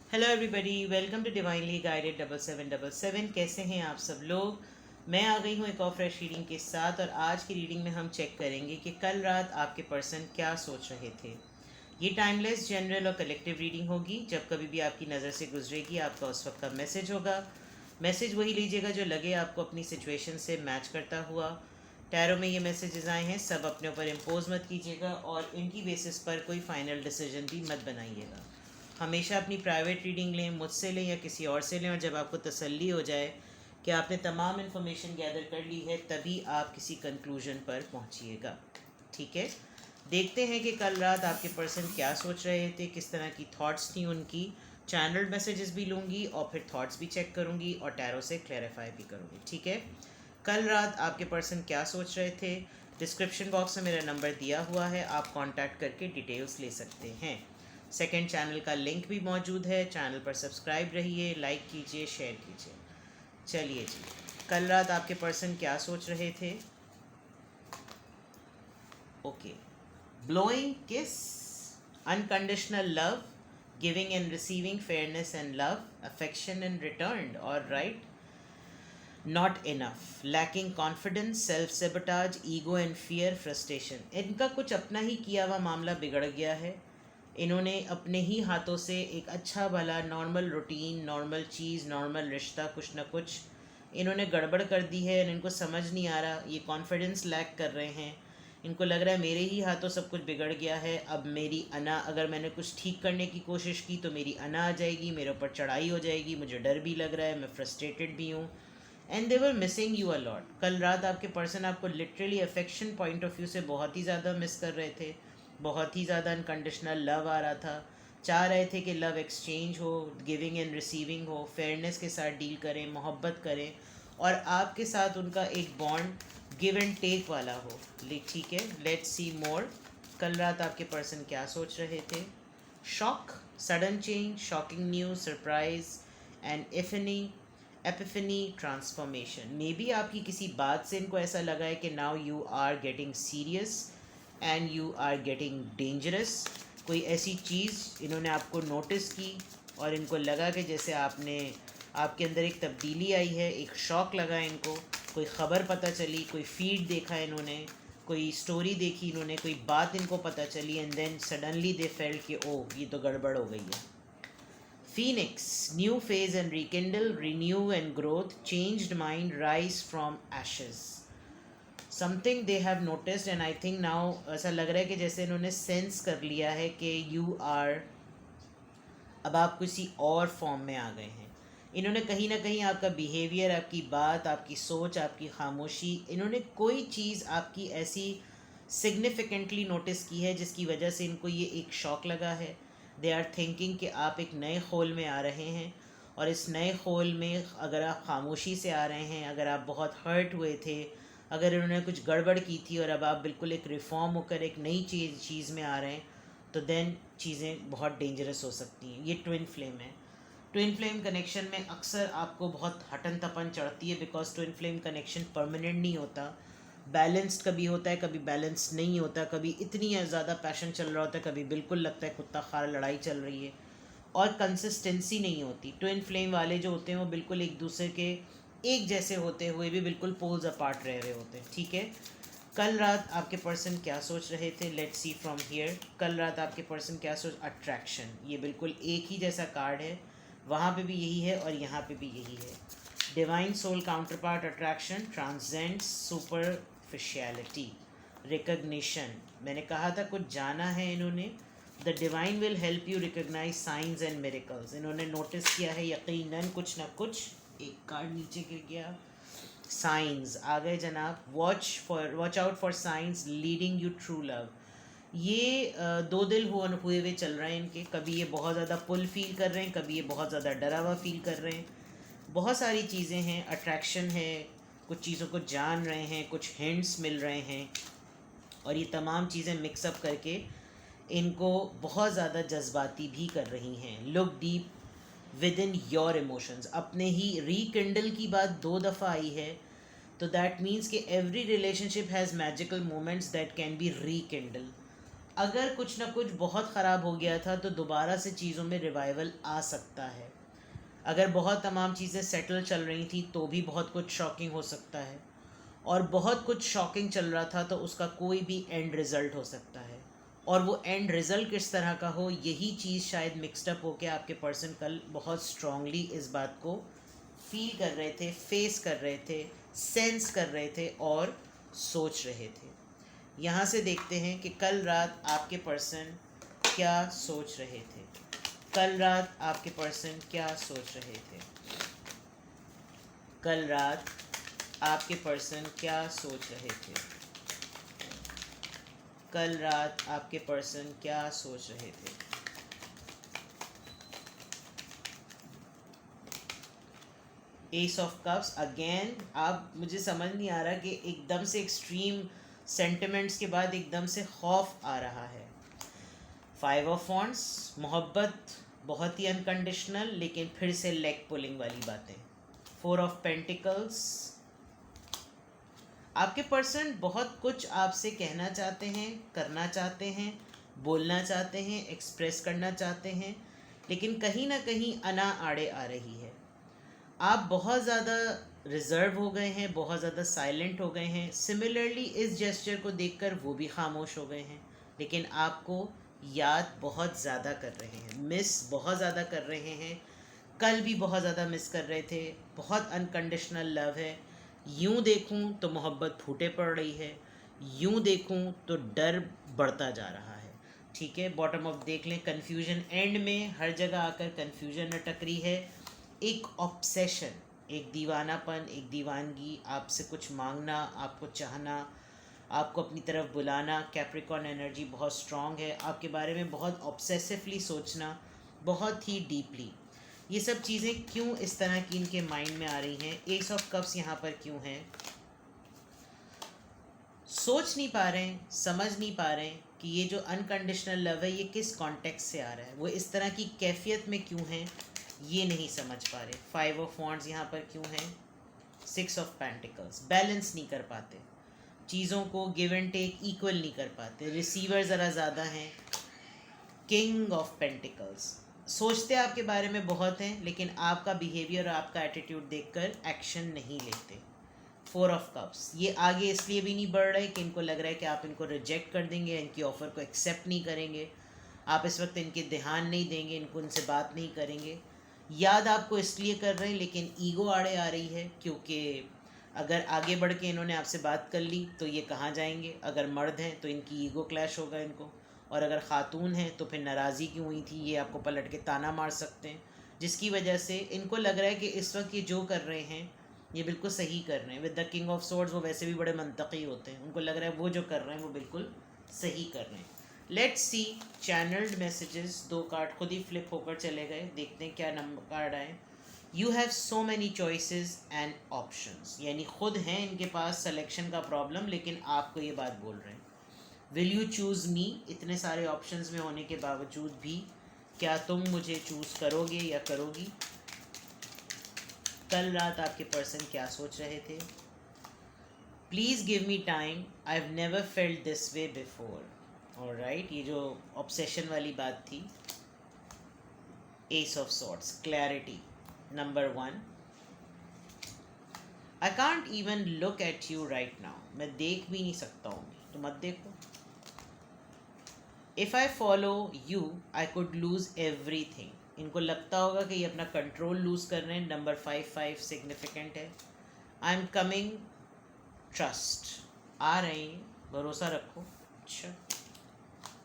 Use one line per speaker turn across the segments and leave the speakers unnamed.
Hello everybody, welcome to divinely guided 7777। कैसे हैं आप सब लोग। मैं आ गई हूँ एक और फ्रेश रीडिंग के साथ, और आज की रीडिंग में हम चेक करेंगे कि कल रात आपके पर्सन क्या सोच रहे थे। ये टाइमलेस, जनरल और कलेक्टिव रीडिंग होगी। जब कभी भी आपकी नज़र से गुजरेगी आपका उस वक्त का मैसेज होगा। मैसेज वही लीजिएगा जो लगे आपको अपनी सिचुएशन से मैच करता हुआ। टैरो में ये मैसेजेस आए हैं, सब अपने ऊपर इम्पोज मत कीजिएगा और इनकी बेसिस पर कोई फाइनल डिसीजन भी मत बनाइएगा। हमेशा अपनी प्राइवेट रीडिंग लें, मुझसे लें या किसी और से लें, और जब आपको तसल्ली हो जाए कि आपने तमाम इन्फॉर्मेशन गैदर कर ली है तभी आप किसी कंक्लूजन पर पहुंचिएगा। ठीक है, देखते हैं कि कल रात आपके पर्सन क्या सोच रहे थे, किस तरह की थॉट्स थी उनकी। चैनल्ड मैसेजेस भी लूँगी और फिर थॉट्स भी चेक करूँगी और टैरो से क्लैरिफाई भी करूँगी। ठीक है, कल रात आपके पर्सन क्या सोच रहे थे। डिस्क्रिप्शन बॉक्स में मेरा नंबर दिया हुआ है, आप कांटेक्ट करके डिटेल्स ले सकते हैं। सेकंड चैनल का लिंक भी मौजूद है, चैनल पर सब्सक्राइब रहिए, लाइक कीजिए, शेयर कीजिए। चलिए जी, कल रात आपके पर्सन क्या सोच रहे थे। Okay, blowing kiss, unconditional love, giving and receiving, fairness and love, affection and return, और right, not enough, lacking confidence, self sabotage, ego and fear, frustration. इनका कुछ अपना ही किया हुआ मामला बिगड़ गया है। इन्होंने अपने ही हाथों से एक अच्छा भला नॉर्मल रूटीन, नॉर्मल चीज़, नॉर्मल रिश्ता कुछ ना कुछ इन्होंने गड़बड़ कर दी है। और इनको समझ नहीं आ रहा, ये कॉन्फिडेंस लैक कर रहे हैं। इनको लग रहा है मेरे ही हाथों सब कुछ बिगड़ गया है, अब मेरी अना, अगर मैंने कुछ ठीक करने की कोशिश की तो मेरी अना आ जाएगी, मेरे ऊपर चढ़ाई हो जाएगी, मुझे डर भी लग रहा है, मैं फ्रस्ट्रेटेड भी हूँ। And they were missing you a lot. कल रात आपके पर्सन आपको literally affection point of view से बहुत ही ज़्यादा मिस कर रहे थे। बहुत ही ज़्यादा अनकंडीशनल लव आ रहा था। चाह रहे थे कि लव एक्सचेंज हो, गिविंग एंड रिसीविंग हो, फेयरनेस के साथ डील करें, मोहब्बत करें, और आपके साथ उनका एक बॉन्ड गिव एंड टेक वाला हो। ठीक है, लेट्स सी मोर। कल रात आपके पर्सन क्या सोच रहे थे। Shock, sudden change, shocking news, surprise and epiphany, transformation. Maybe आपकी किसी बात से इनको ऐसा लगा है कि now you are getting serious and you are getting dangerous. कोई ऐसी चीज़ इन्होंने आपको नोटिस की और इनको लगा कि जैसे आपके अंदर एक तब्दीली आई है, एक शॉक लगा इनको। कोई ख़बर पता चली, कोई फीड देखा इन्होंने, कोई स्टोरी देखी इन्होंने, कोई बात इनको पता चली, and then suddenly they felt कि ओ ये तो गड़बड़ हो गई है। Phoenix, new phase and rekindle, renew and growth, changed mind, rise from ashes. Something they have noticed and I think now ऐसा लग रहा है कि जैसे इन्होंने सेंस कर लिया है कि you are, अब आप किसी और फॉर्म में आ गए हैं। इन्होंने कहीं ना कहीं आपका बिहेवियर, आपकी बात, आपकी सोच, आपकी खामोशी, इन्होंने कोई चीज़ आपकी ऐसी सिग्निफिकेंटली नोटिस की है जिसकी वजह से इनको ये एक शॉक लगा है। दे आर थिंकिंग कि आप एक नए खोल में आ रहे हैं, और इस नए खोल में अगर आप खामोशी से आ रहे हैं, अगर आप बहुत हर्ट हुए थे, अगर इन्होंने कुछ गड़बड़ की थी और अब आप बिल्कुल एक रिफॉर्म होकर एक नई चीज़ में आ रहे हैं, तो देन चीज़ें बहुत डेंजरस हो सकती हैं। ये ट्विन फ्लेम है। ट्विन फ्लेम कनेक्शन में अक्सर आपको बहुत हटन तपन चढ़ती है, because twin flame connection permanent नहीं होता। बैलेंस्ड कभी होता है, कभी बैलेंस नहीं होता, कभी इतनी ज़्यादा पैशन चल रहा होता है, कभी बिल्कुल लगता है कुत्ता खार लड़ाई चल रही है, और कंसिस्टेंसी नहीं होती। ट्विन फ्लेम वाले जो होते हैं वो बिल्कुल एक दूसरे के एक जैसे होते हुए भी बिल्कुल पोल्स अपार्ट रह रहे होते हैं। ठीक है, कल रात आपके पर्सन क्या सोच रहे थे। Let's see from here. कल रात आपके पर्सन क्या सोच, अट्रैक्शन, ये बिल्कुल एक ही जैसा कार्ड है, वहाँ पे भी यही है और यहाँ पे भी यही है। Divine soul counterpart attraction, transcends superficiality, recognition. मैंने कहा था कुछ जाना है इन्होंने। The divine will help you recognize science and miracles. इन्होंने नोटिस किया है यकीनन कुछ ना कुछ। एक कार्ड नीचे गिर गया, साइंस आ गए जनाब। Watch out for science leading you true love. ये दो दिल हुए चल रहे हैं इनके। कभी ये बहुत ज़्यादा पुल फील कर रहे हैं, कभी ये बहुत ज़्यादा डरा हुआ फील कर रहे हैं। बहुत सारी चीज़ें हैं, अट्रैक्शन है, कुछ चीज़ों को जान रहे हैं, कुछ हिंट्स मिल रहे हैं, और ये तमाम चीज़ें मिक्सअप करके इनको बहुत ज़्यादा जज्बाती भी कर रही हैं। Look deep with in your emotions. अपने ही रिकिंडल की बात दो दफ़ा आई है, तो दैट मीन्स कि every relationship has magical moments that can be rekindle. अगर कुछ ना कुछ बहुत ख़राब हो गया था तो दोबारा से चीज़ों में रिवाइवल आ सकता है। अगर बहुत तमाम चीज़ें सेटल चल रही थी तो भी बहुत कुछ शॉकिंग हो सकता है, और बहुत कुछ शॉकिंग चल रहा था तो उसका कोई भी एंड रिज़ल्ट हो सकता है। और वो एंड रिज़ल्ट किस तरह का हो, यही चीज़ शायद मिक्सड अप होकर आपके पर्सन कल बहुत स्ट्रांगली इस बात को फील कर रहे थे, फेस कर रहे थे, सेंस कर रहे थे और सोच रहे थे। यहाँ से देखते हैं कि कल रात आपके पर्सन क्या सोच रहे थे। कल रात आपके पर्सन क्या सोच रहे थे। कल रात आपके पर्सन क्या सोच रहे थे। कल रात आपके पर्सन क्या सोच रहे थे। S of cups again. आप, मुझे समझ नहीं आ रहा कि एकदम से एक्सट्रीम सेंटिमेंट्स के बाद एकदम से खौफ आ रहा है। फाइव ऑफ वॉन्ड्स, मोहब्बत बहुत ही अनकंडीशनल, लेकिन फिर से लेग पुलिंग वाली बातें। फोर ऑफ पेंटिकल्स, आपके पर्सन बहुत कुछ आपसे कहना चाहते हैं, करना चाहते हैं, बोलना चाहते हैं, एक्सप्रेस करना चाहते हैं, लेकिन कहीं ना कहीं अना आड़े आ रही है। आप बहुत ज़्यादा रिज़र्व हो गए हैं, बहुत ज़्यादा साइलेंट हो गए हैं। सिमिलरली इस जेस्चर को देखकर वो भी खामोश हो गए हैं, लेकिन आपको याद बहुत ज़्यादा कर रहे हैं, मिस बहुत ज़्यादा कर रहे हैं। कल भी बहुत ज़्यादा मिस कर रहे थे। बहुत अनकंडीशनल लव है। यूं देखूं तो मोहब्बत फूटे पड़ रही है, यूं देखूं तो डर बढ़ता जा रहा है। ठीक है, बॉटम ऑफ देख लें। कन्फ्यूजन एंड में हर जगह आकर कन्फ्यूजन अटक रही है। एक ऑब्सेशन, एक दीवानापन, एक दीवानगी, आपसे कुछ मांगना, आपको चाहना, आपको अपनी तरफ बुलाना। कैप्रिकॉर्न एनर्जी बहुत स्ट्रांग है। आपके बारे में बहुत ऑब्सेसिवली सोचना, बहुत ही डीपली। ये सब चीज़ें क्यों इस तरह की इनके माइंड में आ रही हैं। एस ऑफ कप्स यहाँ पर क्यों हैं। सोच नहीं पा रहे हैं, समझ नहीं पा रहे हैं कि ये जो अनकंडीशनल लव है ये किस कॉन्टेक्स्ट से आ रहा है, वो इस तरह की कैफियत में क्यों है, ये नहीं समझ पा रहे। फाइव ऑफ वॉन्ड्स यहाँ पर क्यों है। सिक्स ऑफ पेंटिकल्स, बैलेंस नहीं कर पाते चीज़ों को, गिव एंड टेक इक्वल नहीं कर पाते, रिसीवर ज़रा ज़्यादा हैं। किंग ऑफ पेंटिकल्स, सोचते आपके बारे में बहुत हैं, लेकिन आपका बिहेवियर और आपका एटीट्यूड देखकर एक्शन नहीं लेते। फोर ऑफ कप्स, ये आगे इसलिए भी नहीं बढ़ रहे कि इनको लग रहा है कि आप इनको रिजेक्ट कर देंगे, इनकी ऑफ़र को एक्सेप्ट नहीं करेंगे, आप इस वक्त इनके ध्यान नहीं देंगे, इनको इनसे बात नहीं करेंगे। याद आपको इसलिए कर रहे हैं, लेकिन ईगो आड़े आ रही है, क्योंकि अगर आगे बढ़ के इन्होंने आपसे बात कर ली तो ये कहाँ जाएंगे। अगर मर्द हैं तो इनकी ईगो क्लैश होगा इनको, और अगर ख़ातून हैं तो फिर नाराज़ी क्यों हुई थी, ये आपको पलट के ताना मार सकते हैं, जिसकी वजह से इनको लग रहा है कि इस वक्त ये जो कर रहे हैं ये बिल्कुल सही कर रहे हैं। With the king of swords, वो वैसे भी बड़े मंतकी होते हैं, उनको लग रहा है वो जो कर रहे हैं वो बिल्कुल सही कर रहे हैं। Let's see channelled messages. दो कार्ड खुद ही फ्लिप होकर चले गए, देखते हैं क्या नंबर कार्ड आए। You have so many choices and options, यानी खुद हैं इनके पास सिलेक्शन का प्रॉब्लम, लेकिन आपको ये बात बोल रहे हैं। विल यू चूज़ मी, इतने सारे ऑप्शंस में होने के बावजूद भी क्या तुम मुझे चूज़ करोगे या करोगी। कल रात आपके पर्सन क्या सोच रहे थे। Please give me time, I have never felt this way before. Alright, ये जो ऑब्सेशन वाली बात थी। Ace of swords, clarity number 1। I can't even look at you right now, मैं देख भी नहीं सकता हूँ, तो मत देखो। If I follow you I could lose everything, इनको लगता होगा कि ये अपना कंट्रोल लूज़ कर रहे हैं। नंबर 5 सिग्निफिकेंट है। आई एम कमिंग, ट्रस्ट, आ रहे हैं, भरोसा रखो। अच्छा,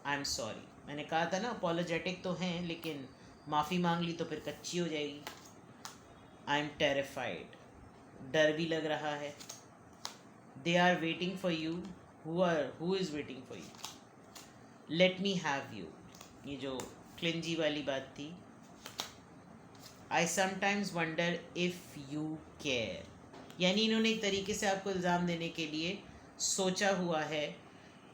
आई एम सॉरी, मैंने कहा था ना अपॉलोजेटिक तो हैं, लेकिन माफ़ी मांग ली तो फिर कच्ची हो जाएगी। आई एम टेरिफाइड, डर भी लग रहा है। They are waiting for you, who is waiting for you. Let me have you, ये जो क्लिंजी वाली बात थी। I sometimes wonder if you care, यानी इन्होंने एक तरीके से आपको इल्ज़ाम देने के लिए सोचा हुआ है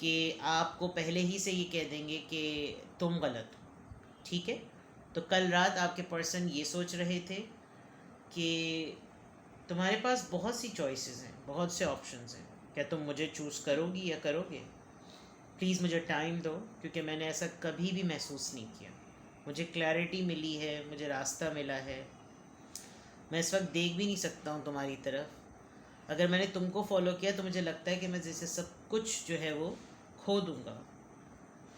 कि आपको पहले ही से ये कह देंगे कि तुम गलत हो। ठीक है, तो कल रात आपके पर्सन ये सोच रहे थे कि तुम्हारे पास बहुत सी चॉइसेस हैं, बहुत से ऑप्शंस हैं, क्या तुम मुझे चूज़ करोगी या करोगे। प्लीज़ मुझे टाइम दो, क्योंकि मैंने ऐसा कभी भी महसूस नहीं किया। मुझे क्लैरिटी मिली है, मुझे रास्ता मिला है। मैं इस वक्त देख भी नहीं सकता हूँ तुम्हारी तरफ। अगर मैंने तुमको फॉलो किया तो मुझे लगता है कि मैं जैसे सब कुछ जो है वो खो दूँगा।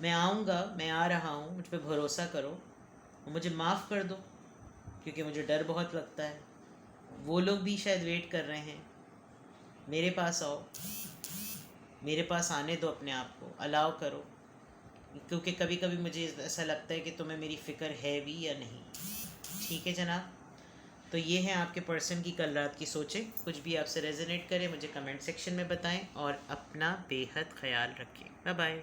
मैं आऊँगा, मैं आ रहा हूँ, मुझ पर भरोसा करो और मुझे माफ़ कर दो, क्योंकि मुझे डर बहुत लगता है। वो लोग भी शायद वेट कर रहे हैं। मेरे पास आओ, मेरे पास आने दो, अपने आप को अलाउ करो, क्योंकि कभी कभी मुझे ऐसा लगता है कि तुम्हें मेरी फ़िक्र है भी या नहीं। ठीक है जनाब, तो ये है आपके पर्सन की कल रात की सोचें। कुछ भी आपसे रेजोनेट करे मुझे कमेंट सेक्शन में बताएं और अपना बेहद ख्याल रखें। Bye bye.